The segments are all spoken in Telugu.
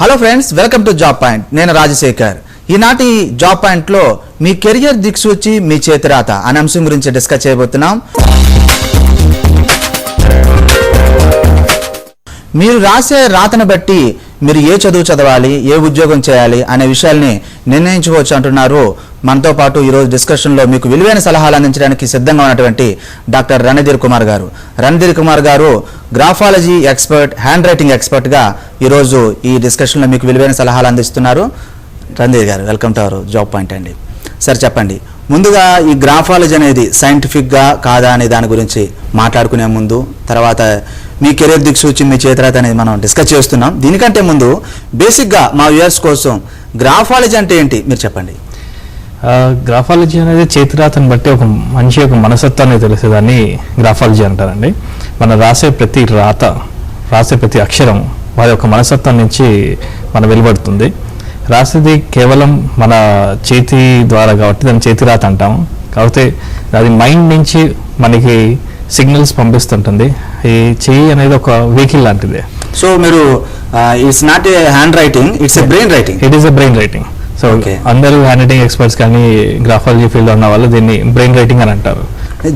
Hello friends, welcome to job point. నేను రాజశేఖర్. ఈనాటి జాబ్ పాయింట్లో మీ కెరియర్ దిక్సూచి మీ చేతిరాత అనే అంశం గురించి డిస్కస్ చేయబోతున్నాం. మీరు రాసే రాతను బట్టి మీరు ఏ చదువు చదవాలి, ఏ ఉద్యోగం చేయాలి అనే విషయాల్ని నిర్ణయించుకోవచ్చు అంటున్నారు. మనతో పాటు ఈరోజు డిస్కషన్లో మీకు విలువైన సలహాలు అందించడానికి సిద్ధంగా ఉన్నటువంటి డాక్టర్ రణధీర్ కుమార్ గారు. రణధీర్ కుమార్ గారు గ్రాఫాలజీ ఎక్స్పర్ట్, హ్యాండ్ రైటింగ్ ఎక్స్పర్ట్గా ఈరోజు ఈ డిస్కషన్లో మీకు విలువైన సలహాలు అందిస్తున్నారు. రణధీర్ గారు, welcome to our job point అండి. సార్ చెప్పండి, ముందుగా ఈ గ్రాఫాలజీ అనేది సైంటిఫిక్గా కాదా అనే దాని గురించి మాట్లాడుకునే ముందు, తర్వాత మీ కెరీర్ దిక్సూచి మీ చేతిరాత అనేది మనం డిస్కస్ చేస్తున్నాం. దీనికంటే ముందు బేసిక్గా మా వ్యూయర్స్ కోసం గ్రాఫాలజీ అంటే ఏంటి మీరు చెప్పండి. గ్రాఫాలజీ అనేది చేతిరాతను బట్టి ఒక మనిషి యొక్క మనస్తత్వాన్ని తెలిసేదాన్ని గ్రాఫాలజీ అంటారండి. మనం రాసే ప్రతి అక్షరం వారి యొక్క మనస్తత్వం నుంచి మన వెలువడుతుంది. రాసేది కేవలం మన చేతి ద్వారా కాబట్టి దాన్ని చేతిరాత అంటాము. కాకపోతే అది మైండ్ నుంచి మనకి సిగ్నల్స్ పంపిస్తుంటుంది. ఈ చెయ్యి అనేది ఒక వెహికల్ లాంటిది. సో మీరు it's not a hand writing, it's a brain writing. It is a brain writing. So అందరూ హ్యాండ్ రైటింగ్ ఎక్స్పర్ట్స్ కానీ గ్రాఫాలజీ ఫీల్డ్ ఉన్న వాళ్ళు దీన్ని బ్రెయిన్ రైటింగ్ అని అంటారు.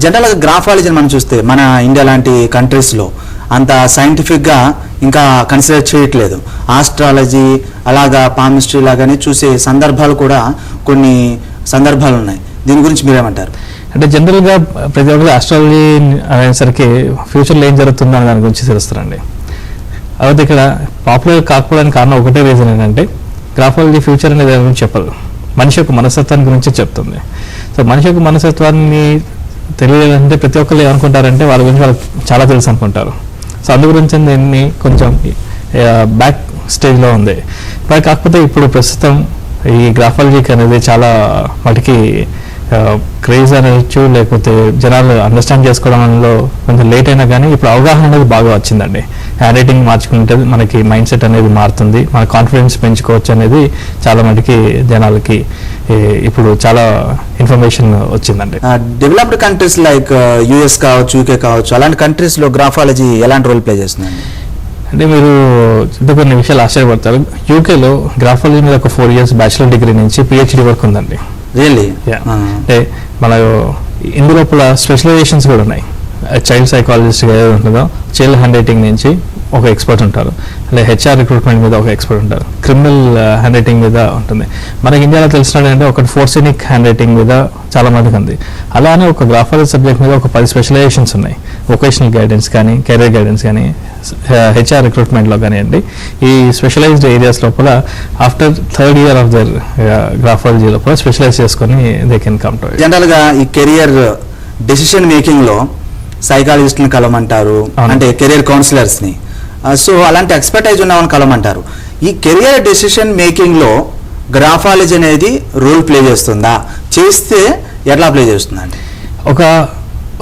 జనరల్గా గ్రాఫాలజీని మనం చూస్తే మన ఇండియా లాంటి కంట్రీస్లో అంత సైంటిఫిక్గా ఇంకా కన్సిడర్ చేయట్లేదు. ఆస్ట్రాలజీ అలాగా పామిస్ట్రీ లాగానే చూసే సందర్భాలు కూడా కొన్ని సందర్భాలు ఉన్నాయి. దీని గురించి మీరేమంటారు? అంటే జనరల్గా ప్రతి ఒక్కరు ఆస్ట్రాలజీ అనేసరికి ఫ్యూచర్లో ఏం జరుగుతుందో అనే దాని గురించి తెలుస్తారండి. అయితే ఇక్కడ పాపులర్ కాకపోవడానికి కారణం ఒకటే రీజన్ ఏంటంటే గ్రాఫాలజీ ఫ్యూచర్ అనేది గురించి చెప్పదు, మనిషి యొక్క మనస్తత్వాన్ని గురించి చెప్తుంది. సో మనిషి యొక్క మనస్తత్వాన్ని తెలియాలంటే ప్రతి ఒక్కరు ఏమనుకుంటారంటే వాళ్ళ గురించి వాళ్ళకి చాలా తెలుసు అనుకుంటారు. సో అందు గురించి దీన్ని కొంచెం బ్యాక్ స్టేజ్లో ఉంది. కాకపోతే ఇప్పుడు ప్రస్తుతం ఈ గ్రాఫాలజీకి అనేది చాలా వాటికి క్రేజ్ అనొచ్చు, లేకపోతే జనాలు అండర్స్టాండ్ చేసుకోవడంలో కొంచెం లేట్ అయినా కానీ ఇప్పుడు అవగాహన అనేది బాగా వచ్చిందండి. హ్యాండ్ రైటింగ్ మార్చుకుంటే మనకి మైండ్ సెట్ అనేది మారుతుంది, మన కాన్ఫిడెన్స్ పెంచుకోవచ్చు అనేది చాలా మటుకి జనాలకి ఇప్పుడు చాలా ఇన్ఫర్మేషన్ వచ్చిందండి. డెవలప్డ్ కంట్రీస్ లైక్ యూఎస్ కావచ్చు, యూకే కావచ్చు, అలాంటి కంట్రీస్లో గ్రాఫాలజీ ఎలాంటి రోల్ ప్లే చేస్తుందండి? అంటే మీరు కొన్ని విషయాలు ఆశ్చర్యపడతారు. యూకేలో గ్రాఫాలజీ మీద ఒక 4 years బ్యాచిలర్ డిగ్రీ నుంచి PhD వరకు ఉందండి. రియల్లీ? అంటే మన ఇందులో స్పెషలైజేషన్స్ కూడా ఉన్నాయి. చైల్డ్ సైకాలజిస్ట్గా ఏదో ఉంటుందో, చైల్డ్ హ్యాండ్ రైటింగ్ నుంచి ఒక ఎక్స్పర్ట్ ఉంటారు, అలాగే HR రిక్రూట్మెంట్ మీద ఒక ఎక్స్పర్ట్ ఉంటారు, క్రిమినల్ హ్యాండ్ రైటింగ్ మీద ఉంటుంది. మనకి ఇండియాలో తెలిసినట్టు ఒకటి ఫోర్సెనిక్ హ్యాండ్ రైటింగ్ మీద చాలా మందికి ఉంది. అలానే ఒక గ్రాఫాలజీ సబ్జెక్ట్ మీద ఒక 10 స్పెషలైజేషన్స్ ఉన్నాయి. వొకేషనల్ గైడెన్స్ కానీ, కెరీర్ గైడెన్స్ కానీ, HR రిక్రూట్మెంట్లో కానివ్వండి. ఈ స్పెషలైజ్డ్ ఏరియాస్ లోపల after 3rd year of their graphology లోపల స్పెషలైజ్ చేసుకొని దే కెన్ కమ్ టు. జనరల్గా ఈ కెరియర్ డెసిషన్ మేకింగ్లో సైకాలజిస్ట్ని కలవమంటారు, అంటే కెరియర్ కౌన్సిలర్స్ని. సో అలాంటి ఎక్స్పర్టైజ్ ఉన్నవాళ్ళని కలవమంటారు. ఈ కెరియర్ డెసిషన్ మేకింగ్లో గ్రాఫాలజీ అనేది రోల్ ప్లే చేస్తుందా? చేస్తే ఎట్లా ప్లే చేస్తుందండి? ఒక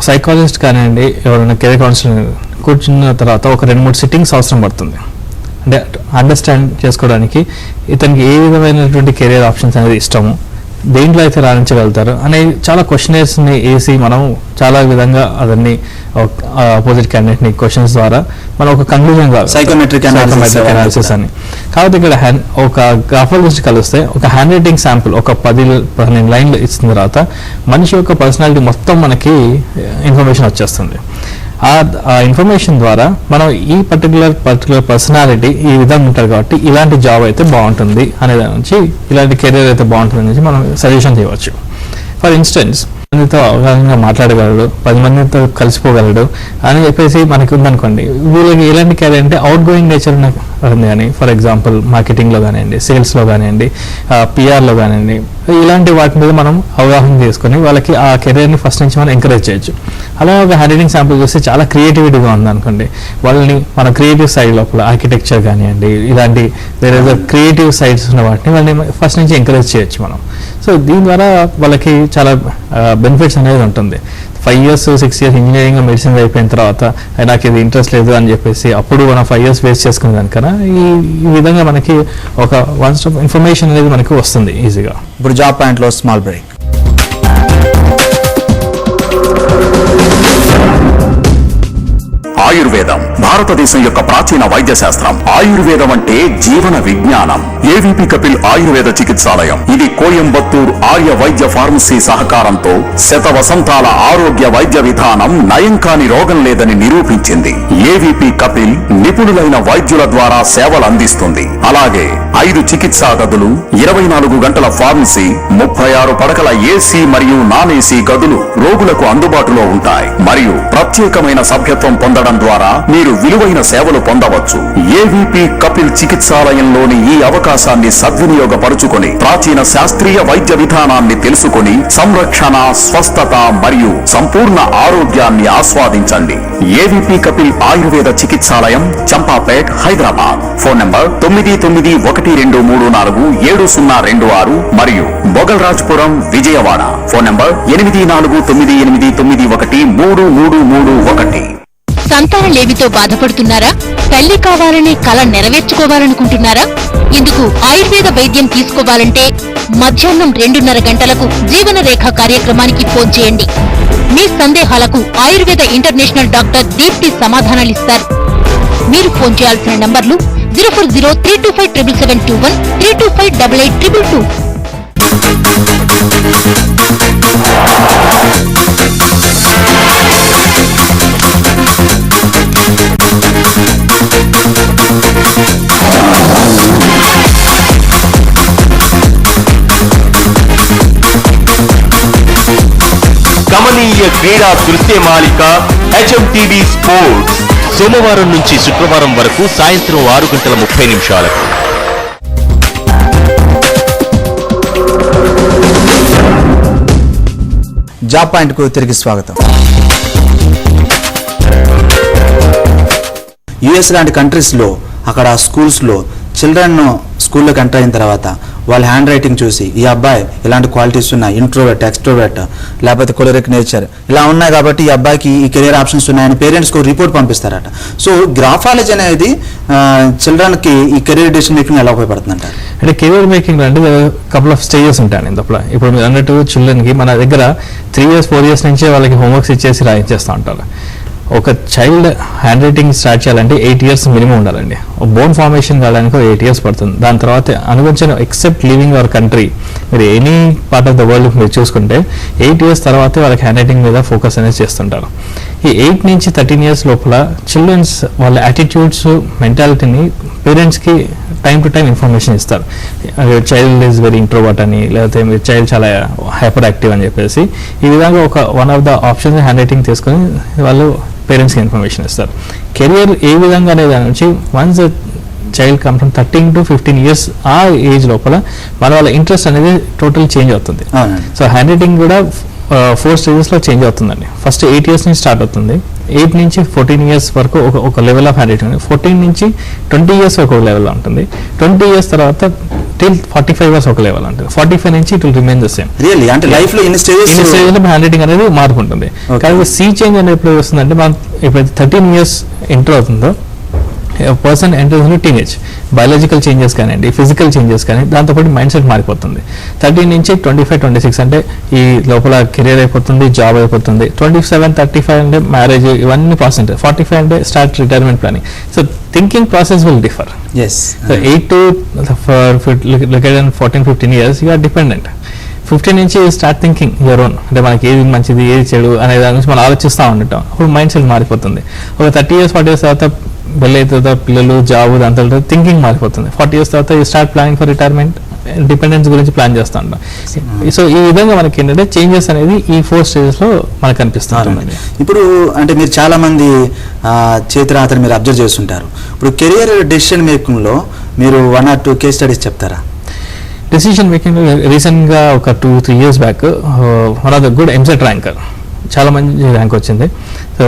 సైకాలజిస్ట్ కానివ్వండి, ఎవరైనా కెరీర్ కౌన్సిలర్ కూర్చున్న తర్వాత ఒక 2-3 సిట్టింగ్స్ అవసరం పడుతుంది. అంటే అండర్స్టాండ్ చేసుకోవడానికి ఇతనికి ఏ విధమైనటువంటి కెరీర్ ఆప్షన్స్ అనేది ఇష్టము, దేంట్లో అయితే రాణించగలుగుతారు అనే చాలా క్వశ్చనర్స్ని వేసి మనం చాలా విధంగా అదన్నీ ఆపోజిట్ క్యాండిడేట్ని క్వశ్చన్స్ ద్వారా మనం ఒక కంక్లూజన్ సైకోమెట్రిక్ అనాలిసిస్ అని. కాబట్టి ఇక్కడ ఒక గ్రాఫాలజిస్ట్ కలిస్తే ఒక హ్యాండ్ రైటింగ్ శాంపుల్ ఒక 10-12 లైన్లు ఇచ్చిన తర్వాత మనిషి యొక్క పర్సనాలిటీ మొత్తం మనకి ఇన్ఫర్మేషన్ వచ్చేస్తుంది. ఆ ఇన్ఫర్మేషన్ ద్వారా మనం ఈ పర్టికులర్ పర్సనాలిటీ ఈ విధంగా ఉంటారు కాబట్టి ఇలాంటి జాబ్ అయితే బాగుంటుంది అనే దాని నుంచి, ఇలాంటి కెరీర్ అయితే బాగుంటుంది నుంచి మనం సజెషన్ చేయవచ్చు. ఫర్ ఇన్స్టెన్స్, మందితో అవగాహనగా మాట్లాడగలడు, 10 మందితో కలిసిపోగలడు అని చెప్పేసి మనకి ఉందనుకోండి. వీళ్ళకి ఎలాంటి కెరీర్ అంటే అవుట్ గోయింగ్ నేచర్ ఉంది కానీ, ఫర్ ఎగ్జాంపుల్ మార్కెటింగ్లో కానివ్వండి, సేల్స్లో కానివ్వండి, PRలో కానివ్వండి, ఇలాంటి వాటి మీద మనం అవగాహన చేసుకొని వాళ్ళకి ఆ కెరీర్ని ఫస్ట్ నుంచి మనం ఎంకరేజ్ చేయొచ్చు. అలా ఒక హ్యాండ్ రైటింగ్ శాంపుల్ చూస్తే చాలా క్రియేటివిటీగా ఉందనుకోండి, వాళ్ళని మన క్రియేటివ్ సైడ్ లోపల ఆర్కిటెక్చర్ కానివ్వండి, ఇలాంటి వేరే క్రియేటివ్ సైడ్స్ ఉన్న వాటిని వాళ్ళని ఫస్ట్ నుంచి ఎంకరేజ్ చేయొచ్చు మనం. సో దీని ద్వారా వాళ్ళకి చాలా బెనిఫిట్స్ అనేది ఉంటుంది. 5 years 6 years ఇంజనీరింగ్ మెడిసిన్ అయిపోయిన తర్వాత నాకు ఇది ఇంట్రెస్ట్ లేదు అని చెప్పేసి అప్పుడు మనం 5 years వేస్ట్ చేసుకునే దానికన్నా ఈ విధంగా మనకి ఒక వన్ స్టాప్ ఇన్ఫర్మేషన్ అనేది మనకి వస్తుంది ఈజీగా. ఇప్పుడు జాబ్ పాయింట్లో స్మాల్ బ్రేక్. ఆయుర్వేదం భారతదేశం యొక్క ప్రాచీన వైద్య శాస్త్రం. ఆయుర్వేదం అంటే జీవన విజ్ఞానం. ఏవీపీ కపిల్ ఆయుర్వేద చికిత్సాలయం. ఇది కోయంబత్తూర్ ఆర్య వైద్య ఫార్మసీ సహకారంతో శతవసంతాల ఆరోగ్య వైద్య విధానం నయం కాని రోగం లేదని నిరూపించింది. ఏవీపీ కపిల్ నిపుణులైన వైద్యుల ద్వారా సేవలు అందిస్తుంది. అలాగే 5 చికిత్సా గదులు, 24 గంటల ఫార్మసీ, 36 పడకల ఏసీ మరియు నాన్ ఏసీ గదులు రోగులకు అందుబాటులో ఉంటాయి. మరియు ప్రత్యేకమైన సభ్యత్వం పొందడం ద్వారా మీరు విలువైన సేవలు పొందవచ్చు. ఏవీపీ కపిల్ చికిత్సాలయంలోని ఈ అవకాశాన్ని సద్వినియోగపరుచుకొని ప్రాచీన శాస్త్రీయ వైద్య విధానాన్ని తెలుసుకొని సంరక్షణ, స్వస్థత మరియు సంపూర్ణ ఆరోగ్యాన్ని ఆస్వాదించండి. ఏవీపీ కపిల్ ఆయుర్వేద చికిత్సాలయం, చంపాపేట్, హైదరాబాద్. ఫోన్ నంబర్ 9912347026 మరియు బొగల్రాజ్పురం, విజయవాడ. Phone number 8498913331. సంతానలేమితో బాధపడుతున్నారా? తల్లి కావాలని కల నెరవేర్చుకోవాలనుకుంటున్నారా? ఇందుకు ఆయుర్వేద వైద్యం తీసుకోవాలంటే మధ్యాహ్నం 2:30 గంటలకు జీవన రేఖ కార్యక్రమానికి ఫోన్ చేయండి. మీ సందేహాలకు ఆయుర్వేద ఇంటర్నేషనల్ డాక్టర్ దీప్తి సమాధానాలిస్తారు. మీరు ఫోన్ చేయాల్సిన నంబర్లు 040-325-77721, 325-8822. గమనీయ క్రీడా దృశ్యమాలిక హెచ్ఎంటీవీ స్పోర్ట్స్ సోమవారం నుంచి శుక్రవారం వరకు సాయంత్రం 6:30 జాబ్ పాయింట్ కు తిరిగి స్వాగతం. యుఎస్ లాంటి కంట్రీస్ లో అక్కడ స్కూల్స్ లో చిల్డ్రన్ స్కూల్లోకి ఎంటర్ అయిన తర్వాత వాళ్ళ హ్యాండ్ రైటింగ్ చూసి ఈ అబ్బాయి ఇలాంటి క్వాలిటీస్ ఉన్నాయి, ఇంట్రోవర్ట్, ఎక్స్ట్రోవర్ట్, లేకపోతే కొలరిక్ నేచర్ ఇలా ఉన్నాయి కాబట్టి ఈ అబ్బాయికి ఈ కెరీర్ ఆప్షన్స్ ఉన్నాయని పేరెంట్స్కు రిపోర్ట్ పంపిస్తారట. సో గ్రాఫాలజీ అనేది చిల్డ్రన్కి ఈ కెరీర్ డెసిషన్ మేకింగ్ ఎలా ఉపయోగపడుతుంది అంటారు? అంటే కెరీర్ మేకింగ్ అంటే కపుల్ ఆఫ్ స్టేజెస్ ఉంటాయండి ఇందులో. ఇప్పుడు మీరు అన్నట్టు చిల్డ్రన్కి మన దగ్గర 3 years 4 years నుంచే వాళ్ళకి హోంవర్క్స్ ఇచ్చేసి రాయించేస్తూ ఉంటారు. ఒక చైల్డ్ హ్యాండ్ రైటింగ్ స్టార్ట్ చేయాలంటే 8 years మినిమం ఉండాలండి. బోన్ ఫార్మేషన్ కావడానికి 8 years పడుతుంది. దాని తర్వాత అనుగుణించిన ఎక్సెప్ట్ లివింగ్ అవర్ కంట్రీ, మీరు any part of the world మీరు చూసుకుంటే 8 years తర్వాతే వాళ్ళకి హ్యాండ్ రైటింగ్ మీద ఫోకస్ అనేది చేస్తుంటారు. ఈ 8 నుంచి 13 years లోపల చిల్డ్రన్స్ వాళ్ళ యాటిట్యూడ్స్, మెంటాలిటీని పేరెంట్స్కి టైం టు టైం ఇన్ఫర్మేషన్ ఇస్తారు. చైల్డ్ ఈజ్ వెరీ ఇంట్రోవర్ట్ అని, లేకపోతే మీరు చైల్డ్ చాలా హైపర్ యాక్టివ్ అని చెప్పేసి ఈ విధంగా one of the options hand writing తీసుకొని వాళ్ళు పేరెంట్స్కి ఇన్ఫర్మేషన్ ఇస్తారు. కెరియర్ ఏ విధంగా అనే దాని నుంచి once child come from 13 to 15 years ఆ ఏజ్ లోపల వాళ్ళ ఇంట్రెస్ట్ అనేది టోటల్ చేంజ్ అవుతుంది. సో హ్యాండ్ రైటింగ్ కూడా 4 stages లో చేంజ్ అవుతుందండి. ఫస్ట్ 8 years నుంచి స్టార్ట్ అవుతుంది. 8 నుంచి 14 years వరకు ఒక లెవెల్ ఆఫ్ హ్యాండ్ రైటింగ్, 14 నుంచి 20 years ఒక లెవెల్ ఉంటుంది. 20 years తర్వాత టిల్ 45 years ఒక లెవెల్ ఉంటుంది. 45 నుంచి it will remain the same. Really అంటే లైఫ్ లో ఇన్ని స్టేజెస్ హ్యాండ్ రైటింగ్ అనేది మార్పు ఉంటుంది. కానీ సీ చేంజ్ అనేది ఎప్పుడు వస్తుందంటే మనం ఎప్పుడైతే 13 years ఎంటర్ అవుతుందో person enters in teenage, biological changes కానివ్వండి, ఫిజికల్ చేంజెస్ కానీ, దాంతోపాటు మైండ్ సెట్ మారిపోతుంది. 13 నుంచి 25, 26 అంటే ఈ లోపల కెరీర్ అయిపోతుంది, జాబ్ అయిపోతుంది. 27, 35 అంటే మ్యారేజ్, ఇవన్నీ ప్రాసెస్. 45 అంటే start retirement planning. So thinking process will differ. So 8 to 14, 15 years you are dependent. 15 నుంచి స్టార్ట్ థింకింగ్ యువర్ ఓన్, అంటే మనకి ఏది మంచిది ఏది చెడు అనే దాని నుంచి మనం ఆలోచిస్తూ ఉండటం. అప్పుడు మైండ్ సెట్ మారిపోతుంది. ఒక 30 years, 40 years తర్వాత పెళ్ళి అవుతుందా, పిల్లలు, జాబ్, దాంతో థింకింగ్ మారిపోతుంది. 40 years తర్వాత you start planning for retirement, dependence గురించి ప్లాన్ చేస్తూ ఉంటాం. సో ఈ విధంగా మనకి ఏంటంటే చేంజెస్ అనేది ఈ 4 stages లో మనకు కనిపిస్తుంది. ఇప్పుడు అంటే మీరు చాలా మంది చేతిరాతని మీరు అబ్జర్వ్ చేస్తుంటారు. ఇప్పుడు కెరియర్ డెసిషన్ మేకింగ్ లో మీరు 1 or 2 కేస్ స్టడీస్ చెప్తారా? డెసిషన్ మేకింగ్ రీసెంట్గా ఒక 2-3 years back one of the good EAMCET ranker, చాలా మంచి ర్యాంక్ వచ్చింది. So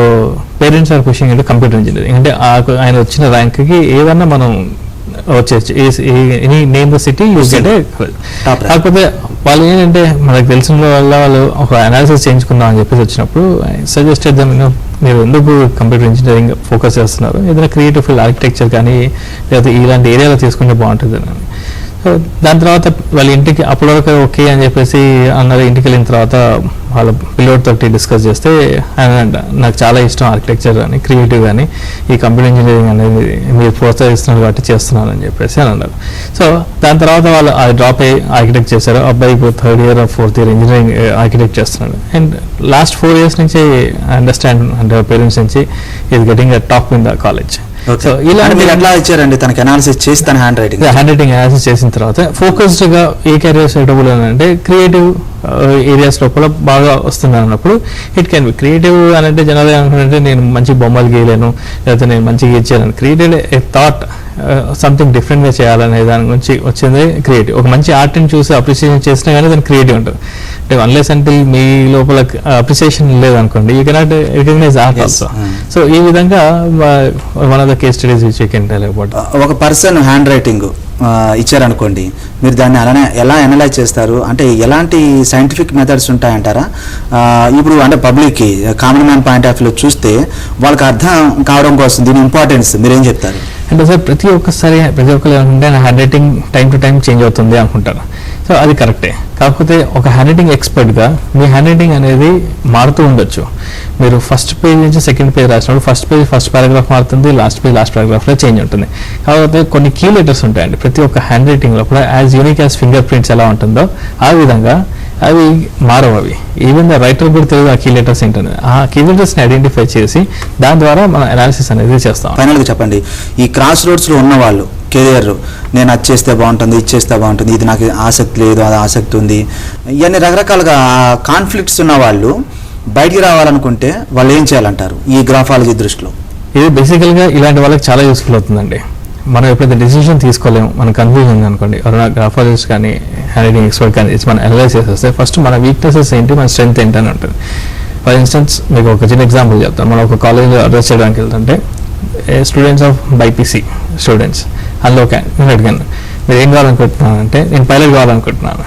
parents are pushing into computer engineering. అంటే ఆయన వచ్చిన ర్యాంక్కి ఏదన్నా మనం వచ్చేసి any name the city use అంటే, కాకపోతే వాళ్ళు ఏంటంటే మనకు తెలిసిన వల్ల వాళ్ళు ఒక అనాలిసిస్ చేయించుకుందాం అని చెప్పేసి వచ్చినప్పుడు సజెస్టెడ్ దమ్, మీరు ఎందుకు కంప్యూటర్ ఇంజనీరింగ్ ఫోకస్ చేస్తున్నారు, ఏదైనా క్రియేటివ్ ఫీల్డ్, ఆర్కిటెక్చర్ కానీ లేదా ఇలాంటి ఏరియాలో తీసుకుంటే బాగుంటుంది అని. సో దాని తర్వాత వాళ్ళ ఇంటికి అప్పటి వరకు ఓకే అని చెప్పేసి అన్నారు. ఇంటికి వెళ్ళిన తర్వాత వాళ్ళ పిల్లోడితోటి డిస్కస్ చేస్తే ఆయన నాకు చాలా ఇష్టం ఆర్కిటెక్చర్ అని క్రియేటివ్ కానీ ఈ కంప్యూటర్ ఇంజనీరింగ్ అనేది మీరు ప్రోత్సహిస్తున్నారు కాబట్టి చేస్తున్నాను అని చెప్పేసి అని అన్నారు. సో దాని తర్వాత వాళ్ళు అది డ్రాప్ అయ్యి ఆర్కిటెక్ట్ చేశారు. అబ్బాయి ఇప్పుడు 3rd year or 4th year engineering architect చేస్తున్నాడు. అండ్ లాస్ట్ 4 years నుంచి అండర్స్టాండ్ అంటే పేరెంట్స్ నుంచి is getting a top in the college. So ఇలాంటి మీరు ఎట్లా ఇచ్చారండి తనకి అనాలిసిస్ చేసి తన హ్యాండ్ రైటింగ్ అనాలిసిస్ చేసిన తర్వాత ఫోకస్డ్ గా ఏ కెరియర్ సూటబుల్ అని అంటే క్రియేటివ్ ఏరియాస్ లోపల బాగా వస్తుంది అన్నప్పుడు ఇట్ కెన్ బి క్రియేటివ్ అని అంటే జనరల్గా అనుకుంటే నేను మంచి బొమ్మలు గీయలేను లేకపోతే నేను మంచిగా గీయలేను. క్రియేటివ్ ఏ థాట్ సంథింగ్ డిఫరెంట్గా చేయాలనే దాని గురించి వచ్చింది క్రియేటివ్. ఒక మంచి ఆర్ట్ని చూసి అప్రిసియేషన్ చేసినా కానీ దాని క్రియేటివ్ ఉంటుంది. అంటే అన్లెస్ అంటే మీ లోపల అప్రిసియేషన్ లేదనుకోండి you cannot recognise art also. So ఈ విధంగా one of the case studies which you can tell about. ఒక పర్సన్ హ్యాండ్ రైటింగ్ ఇచ్చారనుకోండి, మీరు దాన్ని అలానే ఎలా అనలైజ్ చేస్తారు? అంటే ఎలాంటి సైంటిఫిక్ మెథడ్స్ ఉంటాయంటారా? ఇప్పుడు అంటే పబ్లిక్కి common man point of view చూస్తే వాళ్ళకి అర్థం కావడం కోసం దీని ఇంపార్టెన్స్ మీరేం చెప్తారు? అంటే సార్ ప్రతి ఒక్కరు ఏమంటే hand writing time to time change అవుతుంది అనుకుంటారు. సో అది కరెక్టే. కాకపోతే ఒక హ్యాండ్ రైటింగ్ ఎక్స్పర్ట్గా మీ హ్యాండ్ రైటింగ్ అనేది మారుతూ ఉండొచ్చు. మీరు ఫస్ట్ పేజ్ నుంచి సెకండ్ పేజ్ రాసినప్పుడు ఫస్ట్ పేజ్ ఫస్ట్ పారాగ్రాఫ్ మారుతుంది, లాస్ట్ పేజ్ లాస్ట్ పారాగ్రాఫ్లో చేంజ్ ఉంటుంది. కాకపోతే కొన్ని కీ లెటర్స్ ఉంటాయండి ప్రతి ఒక్క హ్యాండ్ రైటింగ్ లోపల. As unique as finger prints ఎలా ఉంటుందో ఆ విధంగా అవి మారవు. అవి ఈవెన్ ద రైటర్ కూడా తెలియదు ఆ కీ లెటర్స్ ఏంటని. ఆ కీ లెటర్స్ని ఐడెంటిఫై చేసి దాని ద్వారా మనం అనాలిసిస్ అనేది చేస్తాం. ఫైనల్గా చెప్పండి, ఈ క్రాస్ రోడ్స్లో ఉన్న వాళ్ళు కెరియర్ నేను అది చేస్తే బాగుంటుంది, ఇది చేస్తే బాగుంటుంది, ఇది నాకు ఆసక్తి లేదు, అది ఆసక్తి ఉంది, ఇవన్నీ రకరకాలుగా కాన్ఫ్లిక్ట్స్ ఉన్న వాళ్ళు బయటికి రావాలనుకుంటే వాళ్ళు ఏం చేయాలంటారు ఈ గ్రాఫాలజీ దృష్టిలో? ఇది బేసికల్గా ఇలాంటి వాళ్ళకి చాలా యూస్ఫుల్ అవుతుందండి. మనం ఎప్పుడైతే డెసిషన్ తీసుకోలేము, మన కన్ఫ్యూజన్ ఉంది అనుకోండి, ఎవరైనా గ్రాఫాలజిస్ట్ కానీ హ్యాండ్ రైటింగ్ ఎక్స్పర్ట్ కానీ మనం అనలైజ్ చేసేస్తే ఫస్ట్ మన వీక్నెసెస్ ఏంటి, మన స్ట్రెంత్ ఏంటి అని ఉంటుంది. ఫర్ ఇన్స్టెన్స్ మీకు ఒక చిన్న ఎగ్జాంపుల్ చెప్తాను. మనం ఒక కాలేజ్లో అడ్రస్ చేయడానికి వెళ్తుంటే స్టూడెంట్స్ ఆఫ్ బైపీసీ స్టూడెంట్స్ అందులో నేను అడిగాను మీరు ఏం కావాలనుకుంటున్నాను అంటే నేను పైలట్ కావాలనుకుంటున్నాను.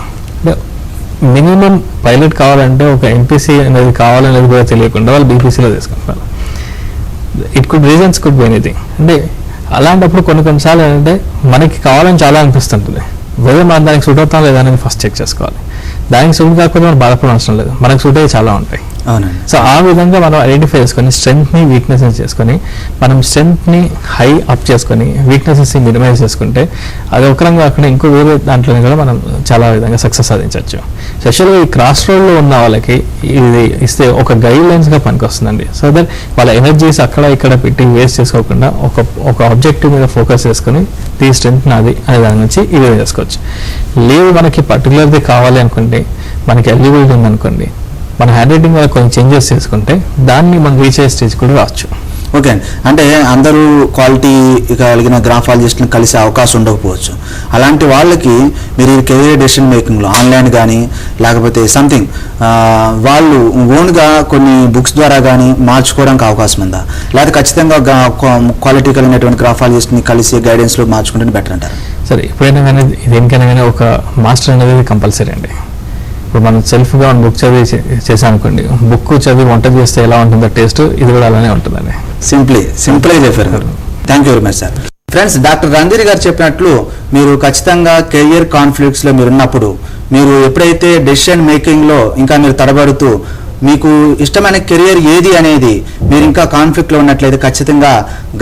మినిమం పైలట్ కావాలంటే ఒక ఎంపీసీ అనేది కావాలనేది కూడా తెలియకుండా వాళ్ళు బీపీసీలో తీసుకుంటారు. It could reasons could be anything. అంటే అలాంటప్పుడు కొన్నిసార్లు ఏంటంటే మనకి కావాలని చాలా అనిపిస్తుంటుంది, వేరే మనం దానికి సూట్ అవుతాం లేదా అనేది ఫస్ట్ చెక్ చేసుకోవాలి. దానికి సూట్ కాకపోతే మనం బాధపడడం అవసరం లేదు, మనకు సూట్ అయ్యి చాలా ఉంటాయి. అవునండి. సో ఆ విధంగా మనం ఐడెంటిఫై చేసుకొని స్ట్రెంగ్త్ని వీక్నెసెస్ చేసుకొని మనం స్ట్రెంగ్త్ని హై అప్ చేసుకొని వీక్నెసెస్ని మినిమైజ్ చేసుకుంటే అది ఒక రంగా కాకుండా ఇంకో వేరే దాంట్లో కూడా మనం చాలా విధంగా సక్సెస్ సాధించవచ్చు. స్పెషల్గా ఈ క్రాస్ రోడ్లో ఉన్న వాళ్ళకి ఇది ఇస్తే ఒక గైడ్ లైన్స్గా పనికొస్తుందండి. సో దట్ వాళ్ళ ఎనర్జీస్ అక్కడ ఇక్కడ పెట్టి వేస్ట్ చేసుకోకుండా ఒక ఆబ్జెక్టివ్ మీద ఫోకస్ చేసుకొని ఈ స్ట్రెంగ్త్ నాది అనే దాని నుంచి ఇది చేసుకోవచ్చు. లేదు మనకి పర్టికులర్ది కావాలి అనుకోండి, మనకి ఎలిజిబిలిటీ ఉందనుకోండి, మన హ్యాండ్ రైటింగ్ వల్ల కొన్ని చేంజెస్ చేసుకుంటే దాన్ని మనం రీచ్ అయ్యే స్టేజ్ కూడా రావచ్చు. ఓకే, అంటే అందరూ క్వాలిటీ కలిగిన గ్రాఫాలజిస్ట్ని కలిసే అవకాశం ఉండకపోవచ్చు. అలాంటి వాళ్ళకి మీరు కెరీర్ డెసిషన్ మేకింగ్లో ఆన్లైన్ కానీ లేకపోతే సంథింగ్ వాళ్ళు ఓన్గా కొన్ని బుక్స్ ద్వారా కానీ మార్చుకోవడానికి అవకాశం ఉందా, లేకపోతే ఖచ్చితంగా క్వాలిటీ కలిగినటువంటి గ్రాఫాలజిస్ట్ని కలిసి గైడెన్స్లో మార్చుకుంటే బెటర్ అంటారు? సరే, ఎప్పుడైనా కానీ దేనికైనా కానీ ఒక మాస్టర్ అనేది కంపల్సరీ అండి. ఇప్పుడు మనం సెల్ఫ్గా బుక్ చదివి చేసాం అనుకోండి, బుక్ చదివి వంట చేస్తే ఎలా ఉంటుందో టేస్ట్ ఇది కూడా అలానే ఉంటుందండి. సింపుల్గా చెప్పారు. Thank you very much sir. Friends, doctor Randhir గారు చెప్పినట్లు మీరు ఖచ్చితంగా కెరియర్ కాన్ఫ్లిక్ట్స్లో మీరు ఉన్నప్పుడు మీరు ఎప్పుడైతే డెసిషన్ మేకింగ్లో ఇంకా మీరు తడబడుతూ మీకు ఇష్టమైన కెరియర్ ఏది అనేది మీరు ఇంకా కాన్ఫ్లిక్ట్లో ఉన్నట్లయితే ఖచ్చితంగా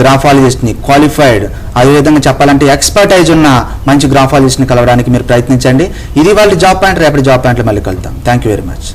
గ్రాఫాలజిస్ట్ని క్వాలిఫైడ్, అదేవిధంగా చెప్పాలంటే ఎక్స్పర్టైజ్ ఉన్న మంచి గ్రాఫాలజిస్ట్ని కలవడానికి మీరు ప్రయత్నించండి. ఇది వాళ్ళ జాబ్ పాయింట్. రేపటి జాబ్ పాయింట్లో మళ్ళీ కలుద్దాం. Thank you very much.